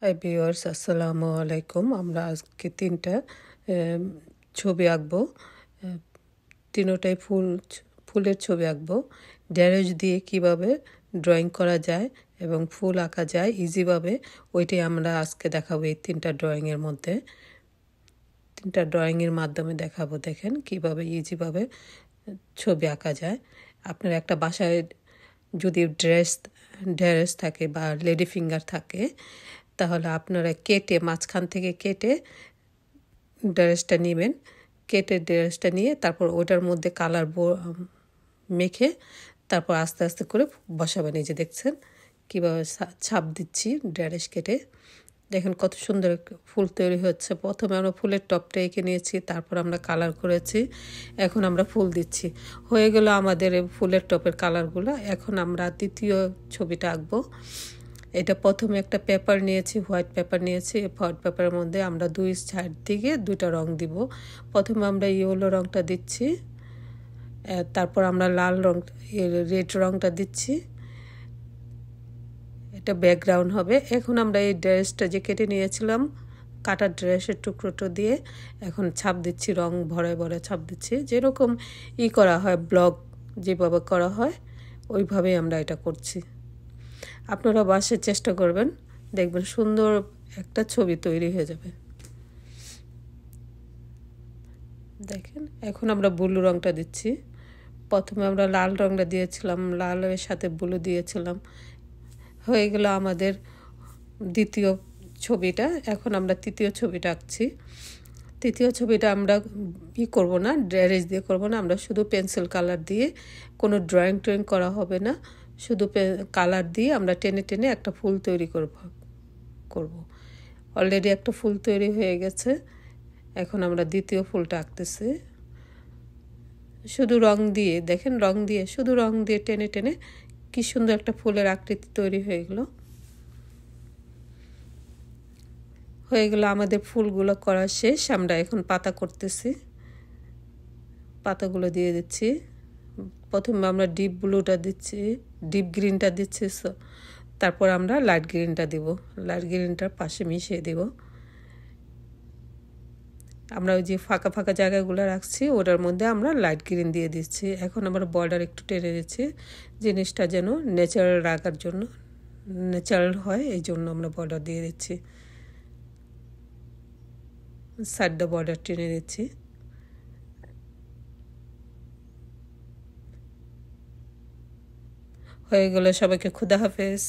Hi viewers, আসসালামু আলাইকুম। আমরা আজকে তিনটা ছবি আঁকবো। তিনোটাই ফুলের ছবি আঁকবো। ড্যারেজ দিয়ে কিভাবে ড্রয়িং করা যায় এবং ফুল আঁকা যায় ইজিভাবে, ওইটাই আমরা আজকে দেখাবো। এই তিনটা ড্রয়িংয়ের মধ্যে তিনটা ড্রয়িংয়ের মাধ্যমে দেখাবো। দেখেন কিভাবে ইজিভাবে ছবি আঁকা যায়। আপনার একটা বাসায় যদি ড্রেস থাকে বা লেডি ফিঙ্গার থাকে, তাহলে আপনারা মাঝখান থেকে কেটে ড্রেসটা নেবেন। ড্রেসটা নিয়ে তারপর ওটার মধ্যে কালার মেখে তারপর আস্তে আস্তে করে বসাবেন। এই যে দেখছেন কীভাবে ছাপ দিচ্ছি ড্রেস কেটে। দেখেন কত সুন্দর ফুল তৈরি হচ্ছে। প্রথমে আমরা ফুলের টপটা এঁকে নিয়েছি, তারপর আমরা কালার করেছি, এখন আমরা ফুল দিচ্ছি। হয়ে গেল আমাদের ফুলের টপের কালারগুলো। এখন আমরা দ্বিতীয় ছবিটা আঁকবো। এটা প্রথমে একটা পেপার নিয়েছি, হোয়াইট পেপার নিয়েছি। হোয়াইট পেপারের মধ্যে আমরা দুই সাইড থেকে দুইটা রং দিব। প্রথমে আমরা ইয়েলো রংটা দিচ্ছি, তারপর আমরা রেড রংটা দিচ্ছি। এটা ব্যাকগ্রাউন্ড হবে। এখন আমরা এই ড্রেসটা যে কেটে নিয়েছিলাম, কাটা ড্রেসের টুকরোটো দিয়ে এখন ছাপ দিচ্ছি, রং ভরে ভরে ছাপ দিচ্ছি। যেরকম করা হয়, ব্লগ যেভাবে করা হয় ওইভাবেই আমরা এটা করছি। আপনারা বাসায় চেষ্টা করবেন, দেখবেন সুন্দর একটা ছবি তৈরি হয়ে যাবে। দেখেন এখন আমরা ব্লু রংটা দিচ্ছি। প্রথমে আমরা লাল রংটা দিয়েছিলাম, লালের সাথে ব্লু দিয়েছিলাম। হয়ে গেল আমাদের দ্বিতীয় ছবিটা। এখন আমরা তৃতীয় ছবিটা আঁকছি। তৃতীয় ছবিটা আমরা করব না, ড্রেস দিয়ে করব না, আমরা শুধু পেন্সিল কালার দিয়ে, কোনো ড্রয়িং করা হবে না। শুধু কালার দিয়ে আমরা টেনে টেনে একটা ফুল তৈরি করব। অলরেডি একটা ফুল তৈরি হয়ে গেছে। এখন আমরা দ্বিতীয় ফুলটা আঁকতেছি শুধু রং দিয়ে। দেখেন শুধু রং দিয়ে টেনে টেনে কি সুন্দর একটা ফুলের আকৃতি তৈরি হয়ে গেল আমাদের ফুলগুলো করা শেষ। আমরা এখন পাতা করতেছি। পাতাগুলো দিয়ে দিচ্ছি। প্রথমে আমরা ডিপ ব্লুটা দিচ্ছি, ডিপ গ্রিনটা দিচ্ছি, তারপর আমরা লাইট গ্রিনটা দিব। লাইট গ্রিনটার পাশে মিশিয়ে দিব। আমরা ওই যে ফাঁকা ফাঁকা জায়গাগুলো রাখছি, ওটার মধ্যে আমরা লাইট গ্রিন দিয়ে দিচ্ছি। এখন আমরা বর্ডার একটু টেনে দিচ্ছি, জিনিসটা যেন ন্যাচারাল রাখার জন্য, ন্যাচারাল হয় এই জন্য আমরা বর্ডার দিয়ে দিচ্ছি। সাইডটা বর্ডার টেনে দিচ্ছি। হয়ে গেল। সবাইকে খুদা হাফেজ।